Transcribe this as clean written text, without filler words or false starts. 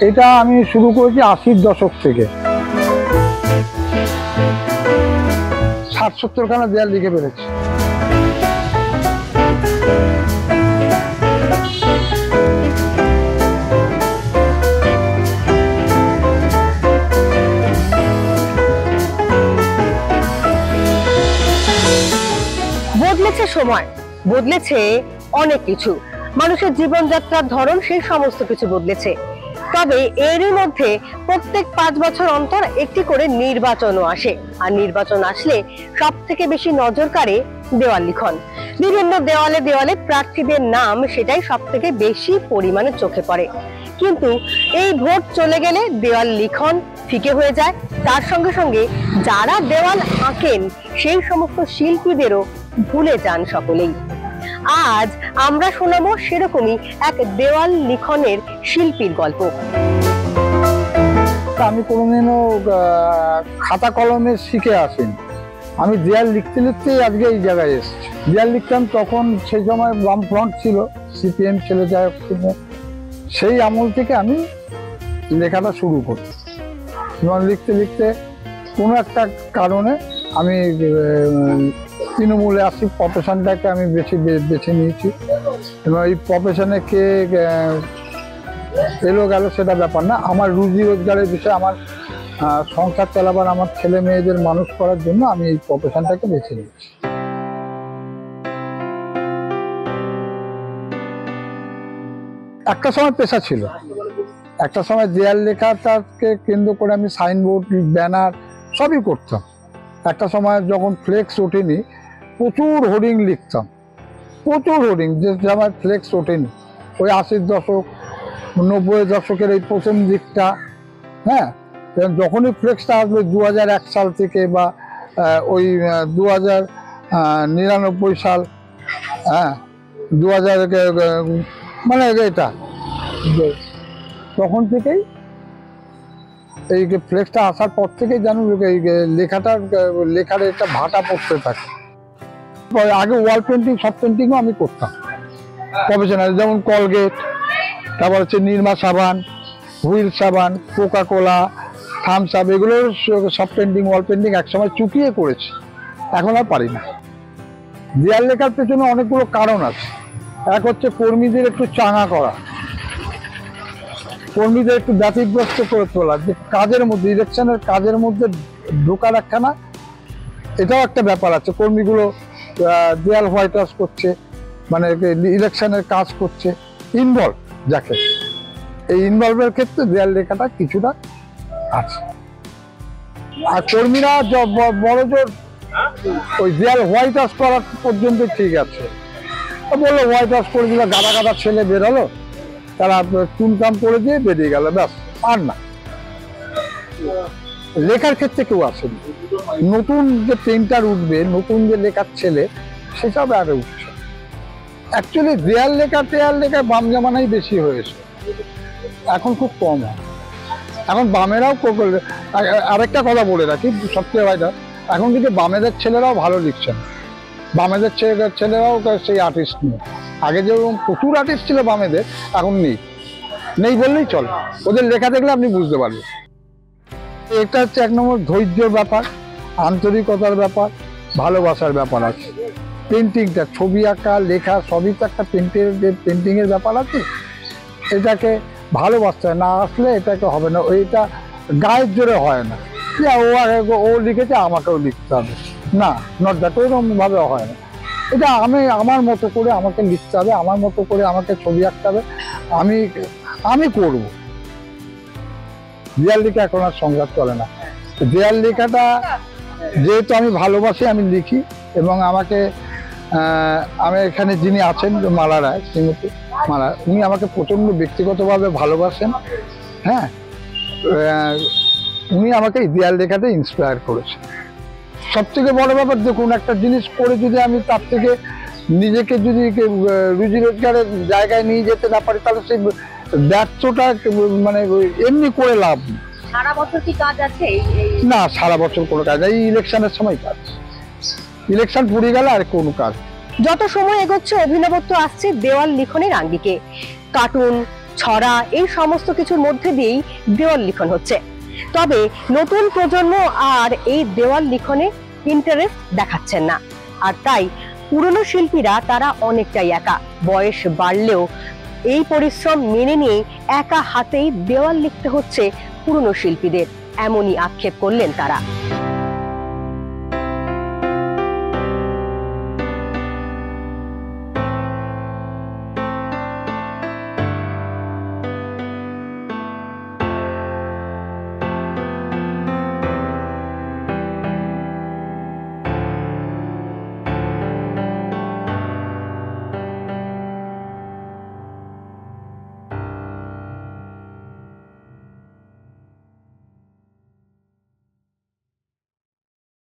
এটা আমি শুরু করেছি 80-র দশক থেকে। 60-70 খানা দেয়াল লিখে ফেলেছি। বদলেছে সময়, বদলেছে অনেক কিছু, মানুষের জীবনযাত্রার ধরন সেই সমস্ত কিছু বদলেছে। তবে এরই মধ্যে প্রত্যেক 5 বছর অন্তর একটি করে নির্বাচনও আসে, আর নির্বাচন আসলে সব থেকে বেশি নজর কাড়ে দেওয়াল লিখন। বিভিন্ন দেওয়ালে দেওয়ালে প্রার্থীদের নাম, সেটাই সব থেকে বেশি পরিমাণে চোখে পড়ে। কিন্তু এই ভোট চলে গেলে দেওয়াল লিখন ফিকে হয়ে যায়। তার সঙ্গে সঙ্গে যারা দেওয়াল আঁকেন সেই সমস্ত শিল্পীদেরও ভুলে যান সকলেই। আজ আমরা শোনাবো সেরকমই এক দেওয়াল লিখনের শিল্পীর গল্প। আমি কোনোদিনও খাতা কলমে শিখে আসিনি, আমি দেয়াল লিখতে লিখতেই আজকে এই জায়গায় এসেছি। দেয়াল লিখতাম তখন, সেই সময় বামফ্রন্ট ছিল, সিপিএম ছিল, যাই হোক সেই আমল থেকে আমি লেখাটা শুরু করি। এবং লিখতে লিখতে কোনো একটা কারণে আমি তৃণমূলে আসি, প্রফেশনটাকে আমি বেছে নিয়েছি। এবং এই প্রফেশনে কে এলো গেল সেটা ব্যাপার না, আমার রুজি রোজগারের বিষয়ে, আমার সংসার চালাবার, আমার ছেলে মেয়েদের মানুষ করার জন্য আমি এই প্রফেশনটাকে বেছে নিয়েছি। একটা সময় পেশা ছিল, একটা সময় দেয়াল লেখাটাকে কেন্দ্র করে আমি সাইনবোর্ড, ব্যানার সবই করতাম। একটা সময় যখন ফ্লেক্স ওঠেনি, প্রচুর হোর্ডিং লিখতাম, প্রচুর হোর্ডিং, যে সময় ফ্লেক্স ওঠেনি, ওই 80-র দশক 90-এর দশকের এই প্রথম দিকটা। হ্যাঁ, যখনই ফ্লেক্সটা আসবে 2001 সাল থেকে বা ওই 2099 সাল, হ্যাঁ 2000 মানে এটা, তখন থেকেই এই ফ্লেক্সটা আসার পর থেকেই জানো এই লেখার একটা ভাটা পড়তে থাকে। আগে ওয়াল পেন্টিং, সব পেন্টিংও আমি করতাম প্রফেশনাল, যেমন কলগেট, তারপর হচ্ছে নির্মা সাবান, হুইল সাবান, কোকা কোলা, থামস আপ, এগুলোর সব পেন্টিং, ওয়াল পেন্টিং একসময় চুকিয়ে করেছি, এখন আর পারি না। দেয়াল লেখার পেছনে অনেকগুলো কারণ আছে। এক হচ্ছে কর্মীদের একটু চাঙা করা, কর্মীদের একটু ব্যতিগ্রস্ত করে তোলা, যে কাজের মধ্যে, ইলেকশনের কাজের মধ্যে ঢোকা রাখা না, এটাও একটা ব্যাপার আছে। কর্মীগুলো দেয়াল হোয়াইট ওয়াশ করছে, মানে ইলেকশনের কাজ করছে, ইনভলভ যাকে, এই ইনভলভের ক্ষেত্রে দেয়াল লেখাটা কিছুটা আছে। আর কর্মীরা বড় জোর ওই দেয়াল হোয়াইট ওয়াশ করার পর্যন্ত ঠিক আছে, বললো হোয়াইট ওয়াশ করে দিল, গাদা গাদা ছেলে বেরোলো, তারা চুনকাম করে দিয়ে বেরিয়ে গেল, ব্যাস, আর না। লেখার ক্ষেত্রে কেউ আসেনি, নতুন যে পেন্টার উঠবে, নতুন যে লেখার ছেলে, সেসব আরে উঠছে। অ্যাকচুয়ালি দেয়াল লেখা বাম জামানাই বেশি হয়েছে, এখন খুব কম হয়। এখন বামেরাও, আরেকটা কথা বলে রাখি সবচেয়ে ভাইটা, এখন কিন্তু বামেদের ছেলেরাও ভালো লিখছেন, বামেদের ছেলেরাও সেই আর্টিস্ট নেই। আগে যেরকম প্রচুর আর্টিস্ট ছিল বামেদের, এখন নেই বললেই চলে। ওদের লেখা দেখলে আপনি বুঝতে পারবেন। এটা হচ্ছে 1 নম্বর ধৈর্যের ব্যাপার, আন্তরিকতার ব্যাপার, ভালোবাসার ব্যাপার আছে। পেন্টিংটা, ছবি আঁকা, লেখা সবই তো একটা পেন্টিংয়ের ব্যাপার আছে। এটাকে ভালোবাসতে হয়, না আসলে এটাকে হবে না। ওইটা গায়ের জোরে হয় না, ও লিখেছে আমাকেও লিখতে হবে, না, নট দ্যাট, ওইরকম ভাবে হয় না। এটা আমি আমার মতো করে আমাকে লিখতে হবে, আমার মতো করে আমাকে ছবি আঁকতে হবে, আমি করব। দেয়াল লেখা এখন আর সংঘাত চলে না। দেয়াল লেখাটা যেহেতু আমি ভালোবাসি, আমি লিখি। এবং আমি এখানে যিনি আছেন, মালা রায়, শ্রীমতী মালা, উনি আমাকে প্রচণ্ড ব্যক্তিগতভাবে ভালোবাসেন। হ্যাঁ, উনি আমাকে এই দেয়াল লেখাতে ইন্সপায়ার করেছেন। সবথেকে বড় ব্যাপার, দেখুন, একটা জিনিস করে যদি আমি তার থেকে নিজেকে যদি রুজি রোজগারের জায়গায় নিয়ে যেতে না পারি, তাহলে সেই ব্যর্থটা মানে এমনি করে লাভ নেই। সারা বছর কি কাজ আছে? না, সারা বছর কোনো কাজ, এই ইলেকশনের সময় কাজ, ইলেকশন পুড়ে গেলে আর কোনো কাজ। যত সময় এগোচ্ছে অভিনবত্ব আসছে দেওয়াল লিখনের আঙ্গিকে। কার্টুন, ছড়া, এই সমস্ত কিছুর মধ্যে দিয়েই দেওয়াল লিখন হচ্ছে। তবে নতুন প্রজন্ম আর এই দেওয়াল লিখনে ইন্টারেস্ট দেখাচ্ছেন না। আর তাই পুরনো শিল্পীরা তারা অনেকটাই একা। বয়স বাড়লেও এই পরিশ্রম মেনে নিয়ে একা হাতেই দেওয়াল লিখতে হচ্ছে পুরনো শিল্পীদের, এমনই আক্ষেপ করলেন তারা।